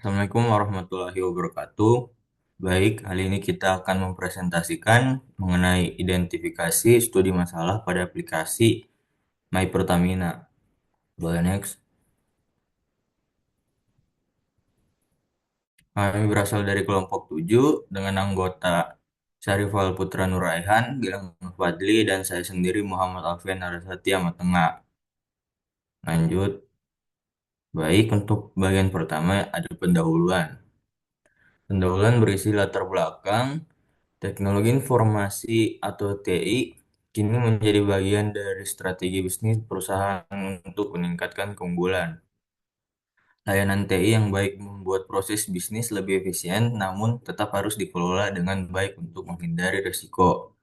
Assalamualaikum warahmatullahi wabarakatuh. Baik, kali ini kita akan mempresentasikan mengenai identifikasi studi masalah pada aplikasi My Pertamina. Boleh next. Kami berasal dari kelompok 7 dengan anggota Syarifal Putra Nuraihan, Gilang Fadli, dan saya sendiri Muhammad Alfian Narasatya Matengah. Lanjut. Baik, untuk bagian pertama ada pendahuluan. Pendahuluan berisi latar belakang. Teknologi informasi atau TI kini menjadi bagian dari strategi bisnis perusahaan untuk meningkatkan keunggulan. Layanan TI yang baik membuat proses bisnis lebih efisien, namun tetap harus dikelola dengan baik untuk menghindari risiko.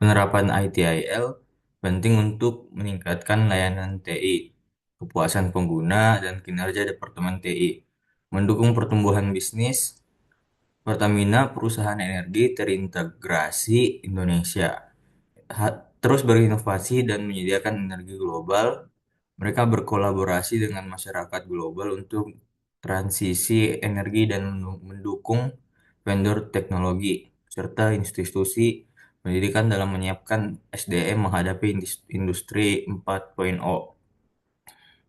Penerapan ITIL penting untuk meningkatkan layanan TI, kepuasan pengguna, dan kinerja Departemen TI. Mendukung pertumbuhan bisnis, Pertamina perusahaan energi terintegrasi Indonesia terus berinovasi dan menyediakan energi global. Mereka berkolaborasi dengan masyarakat global untuk transisi energi dan mendukung vendor teknologi serta institusi pendidikan dalam menyiapkan SDM menghadapi industri 4.0.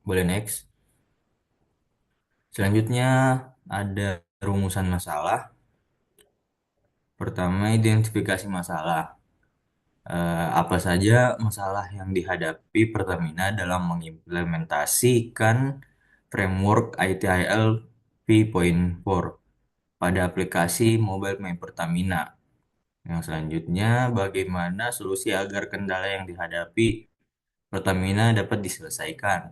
Boleh next. Selanjutnya ada rumusan masalah. Pertama, identifikasi masalah. Apa saja masalah yang dihadapi Pertamina dalam mengimplementasikan framework ITIL V.4 pada aplikasi mobile My Pertamina. Yang selanjutnya, bagaimana solusi agar kendala yang dihadapi Pertamina dapat diselesaikan.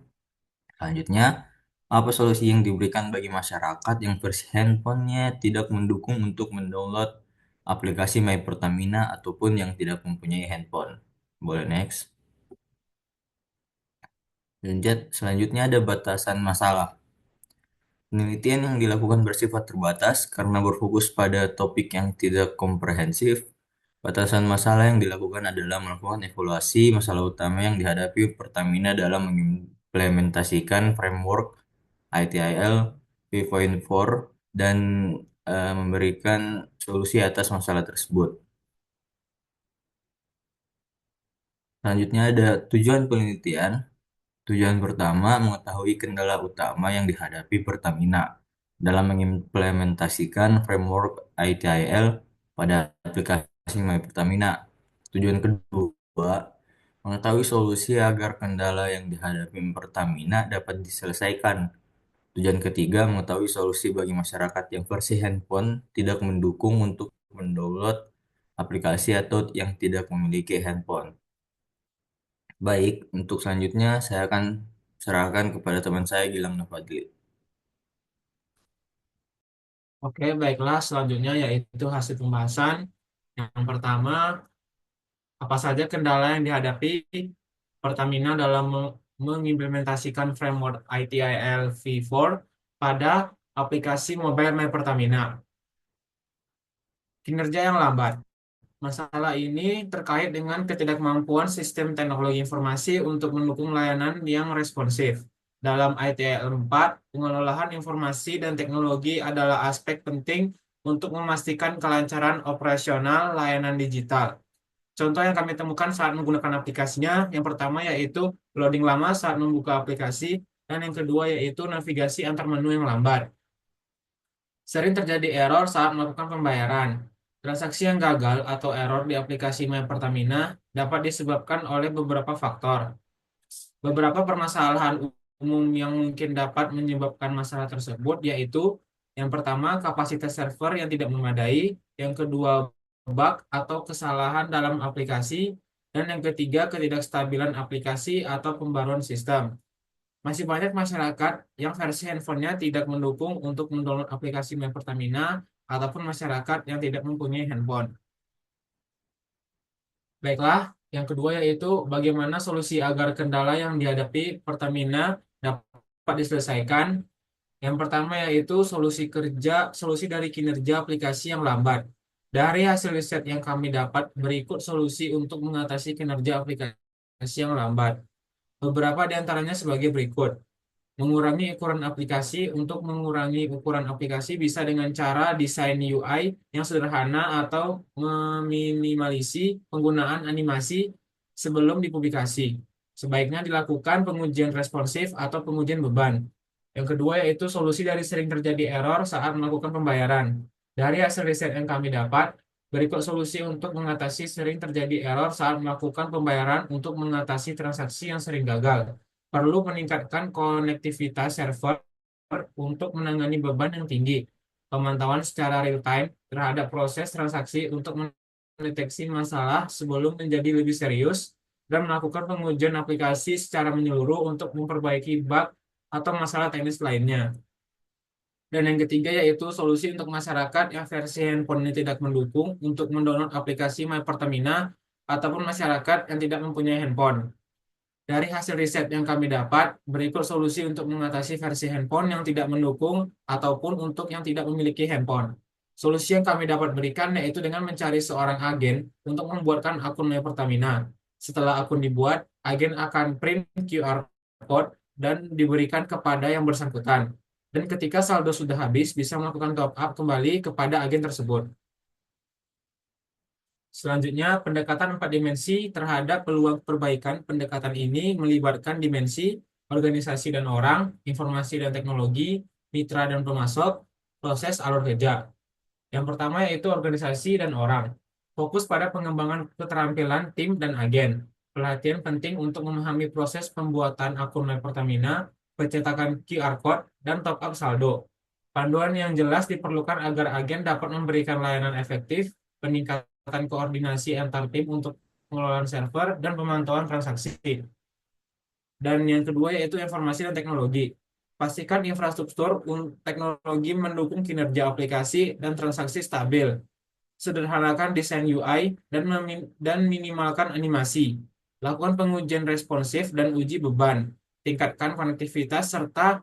Selanjutnya, apa solusi yang diberikan bagi masyarakat yang versi handphonenya tidak mendukung untuk mendownload aplikasi My Pertamina ataupun yang tidak mempunyai handphone. Boleh next. Selanjutnya ada batasan masalah. Penelitian yang dilakukan bersifat terbatas karena berfokus pada topik yang tidak komprehensif. Batasan masalah yang dilakukan adalah melakukan evaluasi masalah utama yang dihadapi Pertamina dalam mengimplementasikan framework ITIL V.4 dan memberikan solusi atas masalah tersebut. Selanjutnya ada tujuan penelitian. Tujuan pertama, mengetahui kendala utama yang dihadapi Pertamina dalam mengimplementasikan framework ITIL pada aplikasi My Pertamina. Tujuan kedua, mengetahui solusi agar kendala yang dihadapi Pertamina dapat diselesaikan. Tujuan ketiga, mengetahui solusi bagi masyarakat yang versi handphone tidak mendukung untuk mendownload aplikasi atau yang tidak memiliki handphone. Baik, untuk selanjutnya saya akan serahkan kepada teman saya Gilang Nafadli. Oke, baiklah. Selanjutnya yaitu hasil pembahasan. Yang pertama, apa saja kendala yang dihadapi Pertamina dalam mengimplementasikan framework ITIL V4 pada aplikasi mobile My Pertamina. Kinerja yang lambat. Masalah ini terkait dengan ketidakmampuan sistem teknologi informasi untuk mendukung layanan yang responsif. Dalam ITIL 4, pengelolaan informasi dan teknologi adalah aspek penting untuk memastikan kelancaran operasional layanan digital. Contoh yang kami temukan saat menggunakan aplikasinya, yang pertama yaitu loading lama saat membuka aplikasi, dan yang kedua yaitu navigasi antar menu yang lambat. Sering terjadi error saat melakukan pembayaran. Transaksi yang gagal atau error di aplikasi My Pertamina dapat disebabkan oleh beberapa faktor. Beberapa permasalahan umum yang mungkin dapat menyebabkan masalah tersebut yaitu yang pertama kapasitas server yang tidak memadai, yang kedua bug atau kesalahan dalam aplikasi, dan yang ketiga ketidakstabilan aplikasi atau pembaruan sistem. Masih banyak masyarakat yang versi handphonenya tidak mendukung untuk mendownload aplikasi My Pertamina ataupun masyarakat yang tidak mempunyai handphone. Baiklah, yang kedua yaitu bagaimana solusi agar kendala yang dihadapi Pertamina dapat diselesaikan. Yang pertama yaitu solusi dari kinerja aplikasi yang lambat. Dari hasil riset yang kami dapat, berikut solusi untuk mengatasi kinerja aplikasi yang lambat. Beberapa di antaranya sebagai berikut. Mengurangi ukuran aplikasi. Untuk mengurangi ukuran aplikasi bisa dengan cara desain UI yang sederhana atau meminimalisi penggunaan animasi sebelum dipublikasi. Sebaiknya dilakukan pengujian responsif atau pengujian beban. Yang kedua yaitu solusi dari sering terjadi error saat melakukan pembayaran. Dari hasil riset yang kami dapat, berikut solusi untuk mengatasi sering terjadi error saat melakukan pembayaran untuk mengatasi transaksi yang sering gagal. Perlu meningkatkan konektivitas server untuk menangani beban yang tinggi. Pemantauan secara real time terhadap proses transaksi untuk mendeteksi masalah sebelum menjadi lebih serius dan melakukan pengujian aplikasi secara menyeluruh untuk memperbaiki bug atau masalah teknis lainnya. Dan yang ketiga yaitu solusi untuk masyarakat yang versi handphone ini tidak mendukung untuk mendownload aplikasi My Pertamina ataupun masyarakat yang tidak mempunyai handphone. Dari hasil riset yang kami dapat, berikut solusi untuk mengatasi versi handphone yang tidak mendukung ataupun untuk yang tidak memiliki handphone. Solusi yang kami dapat berikan yaitu dengan mencari seorang agen untuk membuatkan akun My Pertamina. Setelah akun dibuat, agen akan print QR code dan diberikan kepada yang bersangkutan. Dan ketika saldo sudah habis, bisa melakukan top up kembali kepada agen tersebut. Selanjutnya, pendekatan 4 dimensi terhadap peluang perbaikan. Pendekatan ini melibatkan dimensi organisasi dan orang, informasi dan teknologi, mitra dan pemasok, proses alur kerja. Yang pertama yaitu organisasi dan orang. Fokus pada pengembangan keterampilan tim dan agen. Pelatihan penting untuk memahami proses pembuatan akun My Pertamina, pencetakan QR Code, dan top up saldo. Panduan yang jelas diperlukan agar agen dapat memberikan layanan efektif, peningkatan koordinasi antar tim untuk pengelolaan server, dan pemantauan transaksi. Dan yang kedua yaitu informasi dan teknologi. Pastikan infrastruktur teknologi mendukung kinerja aplikasi dan transaksi stabil. Sederhanakan desain UI dan minimalkan animasi. Lakukan pengujian responsif dan uji beban. Tingkatkan konektivitas serta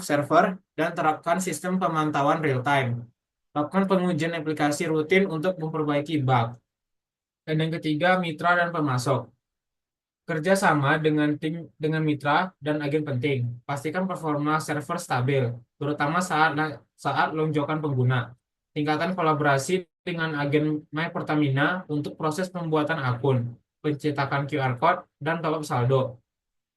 server dan terapkan sistem pemantauan real time. Lakukan pengujian aplikasi rutin untuk memperbaiki bug. Dan yang ketiga, mitra dan pemasok. Kerja sama dengan mitra dan agen penting. Pastikan performa server stabil, terutama saat lonjakan pengguna. Tingkatkan kolaborasi dengan agen My Pertamina untuk proses pembuatan akun, pencetakan QR Code, dan top up saldo.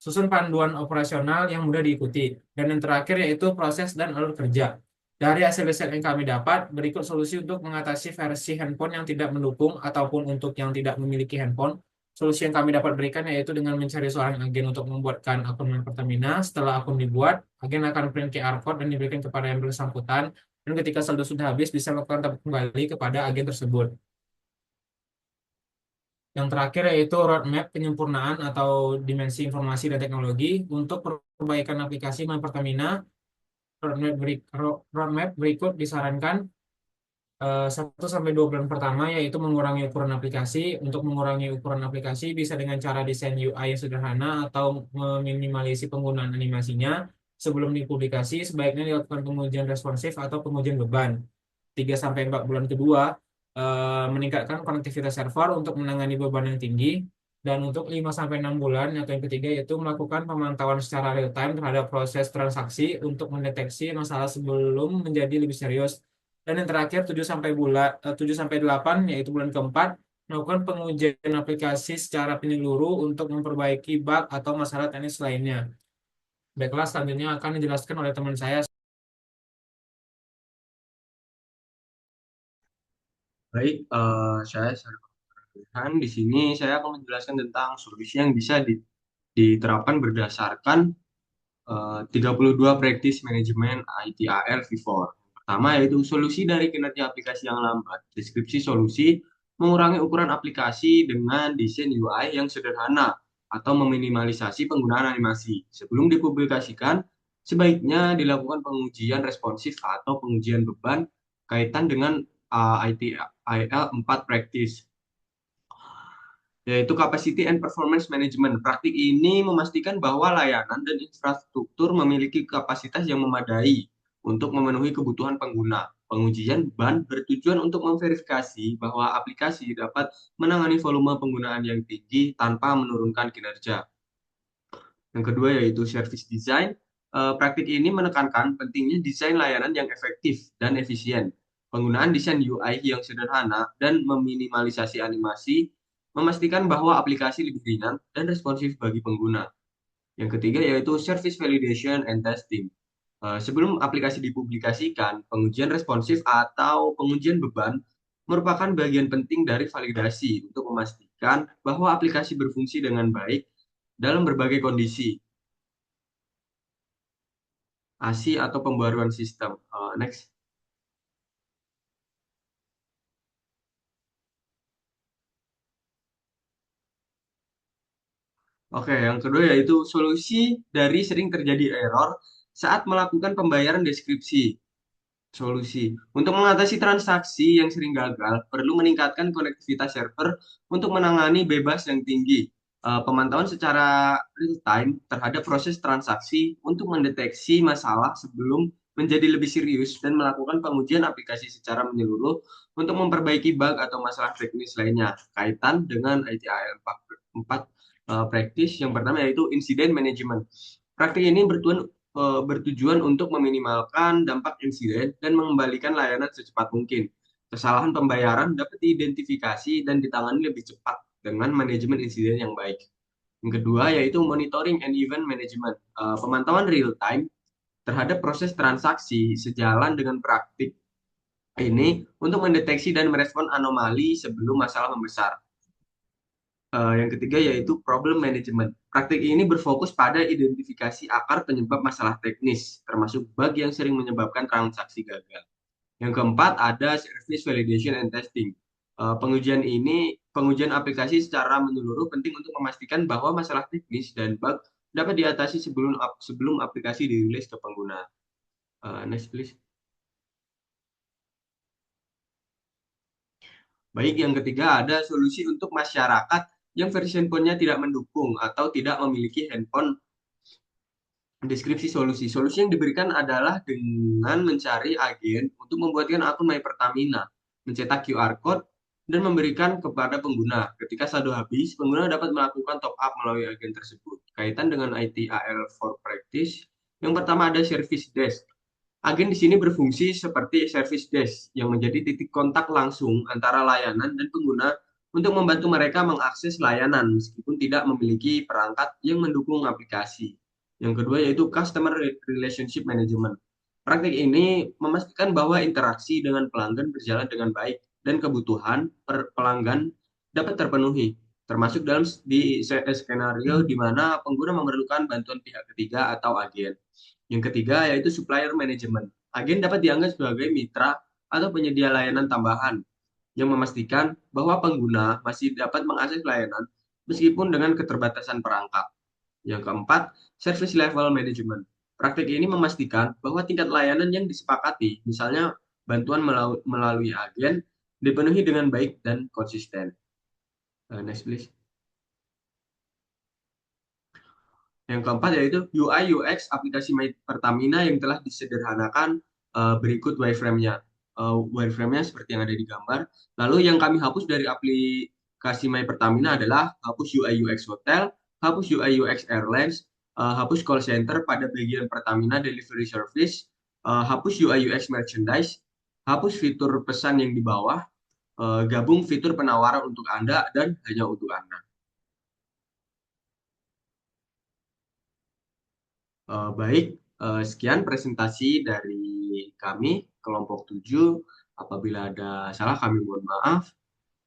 Susun panduan operasional yang mudah diikuti. Dan yang terakhir yaitu proses dan alur kerja. Dari hasil riset yang kami dapat, berikut solusi untuk mengatasi versi handphone yang tidak mendukung ataupun untuk yang tidak memiliki handphone. Solusi yang kami dapat berikan yaitu dengan mencari seorang agen untuk membuatkan akun Pertamina. Setelah akun dibuat, agen akan print QR code dan diberikan kepada yang bersangkutan. Dan ketika saldo sudah habis, bisa melakukan tabung kembali kepada agen tersebut. Yang terakhir yaitu roadmap penyempurnaan atau dimensi informasi dan teknologi untuk perbaikan aplikasi My Pertamina. Roadmap berikut disarankan 1 sampai 2 bulan pertama yaitu mengurangi ukuran aplikasi. Untuk mengurangi ukuran aplikasi bisa dengan cara desain UI yang sederhana atau meminimalisasi penggunaan animasinya. Sebelum dipublikasi, sebaiknya dilakukan pengujian responsif atau pengujian beban. 3 sampai 4 bulan kedua, meningkatkan konektivitas server untuk menangani beban yang tinggi. Dan untuk 5 sampai 6 bulan, atau yang ketiga yaitu melakukan pemantauan secara real time terhadap proses transaksi untuk mendeteksi masalah sebelum menjadi lebih serius. Dan yang terakhir 7 sampai 8 yaitu bulan keempat melakukan pengujian aplikasi secara penyeluruh untuk memperbaiki bug atau masalah teknis lainnya. Baiklah, selanjutnya akan dijelaskan oleh teman saya. Baik, saya Sarifan. Di sini saya akan menjelaskan tentang solusi yang bisa diterapkan berdasarkan 32 practice manajemen ITIL V4. Pertama yaitu solusi dari kinerja aplikasi yang lambat. Deskripsi solusi mengurangi ukuran aplikasi dengan desain UI yang sederhana atau meminimalisasi penggunaan animasi. Sebelum dipublikasikan, sebaiknya dilakukan pengujian responsif atau pengujian beban kaitan dengan ITIL 4 practice, yaitu Capacity and Performance Management. Praktik ini memastikan bahwa layanan dan infrastruktur memiliki kapasitas yang memadai untuk memenuhi kebutuhan pengguna. Pengujian beban bertujuan untuk memverifikasi bahwa aplikasi dapat menangani volume penggunaan yang tinggi tanpa menurunkan kinerja. Yang kedua yaitu service design. Praktik ini menekankan pentingnya desain layanan yang efektif dan efisien. Penggunaan desain UI yang sederhana dan meminimalisasi animasi memastikan bahwa aplikasi lebih ringan dan responsif bagi pengguna. Yang ketiga yaitu service validation and testing. Sebelum aplikasi dipublikasikan, pengujian responsif atau pengujian beban merupakan bagian penting dari validasi untuk memastikan bahwa aplikasi berfungsi dengan baik dalam berbagai kondisi, ASI atau pembaruan sistem. Next. Oke, yang kedua yaitu solusi dari sering terjadi error saat melakukan pembayaran deskripsi. Solusi. Untuk mengatasi transaksi yang sering gagal, perlu meningkatkan konektivitas server untuk menangani bebas yang tinggi. Pemantauan secara real time terhadap proses transaksi untuk mendeteksi masalah sebelum menjadi lebih serius dan melakukan pengujian aplikasi secara menyeluruh untuk memperbaiki bug atau masalah teknis lainnya. Kaitan dengan ITIL 4 practice yang pertama yaitu incident management. Praktik ini bertujuan untuk meminimalkan dampak insiden dan mengembalikan layanan secepat mungkin. Kesalahan pembayaran dapat diidentifikasi dan ditangani lebih cepat dengan manajemen insiden yang baik. Yang kedua yaitu monitoring and event management. Pemantauan real time terhadap proses transaksi sejalan dengan praktik ini untuk mendeteksi dan merespon anomali sebelum masalah membesar. Yang ketiga yaitu problem management. Praktik ini berfokus pada identifikasi akar penyebab masalah teknis, termasuk bug yang sering menyebabkan transaksi gagal. Yang keempat ada service validation and testing. Pengujian aplikasi secara menyeluruh penting untuk memastikan bahwa masalah teknis dan bug dapat diatasi sebelum aplikasi dirilis ke pengguna. Next please. Baik, yang ketiga ada solusi untuk masyarakat yang versi handphonenya tidak mendukung atau tidak memiliki handphone. Deskripsi solusi. Solusi yang diberikan adalah dengan mencari agen untuk membuatkan akun My Pertamina, mencetak QR code, dan memberikan kepada pengguna. Ketika saldo habis, pengguna dapat melakukan top up melalui agen tersebut. Kaitan dengan ITIL for Practice, yang pertama ada Service Desk. Agen di sini berfungsi seperti Service Desk yang menjadi titik kontak langsung antara layanan dan pengguna untuk membantu mereka mengakses layanan meskipun tidak memiliki perangkat yang mendukung aplikasi. Yang kedua yaitu Customer Relationship Management. Praktik ini memastikan bahwa interaksi dengan pelanggan berjalan dengan baik dan kebutuhan pelanggan dapat terpenuhi, termasuk di skenario di mana pengguna memerlukan bantuan pihak ketiga atau agen. Yang ketiga yaitu supplier management. Agen dapat dianggap sebagai mitra atau penyedia layanan tambahan yang memastikan bahwa pengguna masih dapat mengakses layanan meskipun dengan keterbatasan perangkat. Yang keempat, service level management. Praktik ini memastikan bahwa tingkat layanan yang disepakati, misalnya bantuan melalui agen, dipenuhi dengan baik dan konsisten. Next please. Yang keempat yaitu UI UX aplikasi My Pertamina yang telah disederhanakan. Berikut wireframe-nya. Wireframe-nya seperti yang ada di gambar. Lalu yang kami hapus dari aplikasi My Pertamina adalah hapus UI UX hotel, hapus UI UX airlines, hapus call center pada bagian Pertamina delivery service, hapus UI UX merchandise, hapus fitur pesan yang di bawah, gabung fitur penawaran untuk Anda dan hanya untuk Anda. Baik, sekian presentasi dari kami, kelompok 7. Apabila ada salah, kami mohon maaf.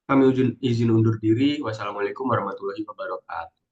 Kami izin undur diri. Wassalamualaikum warahmatullahi wabarakatuh.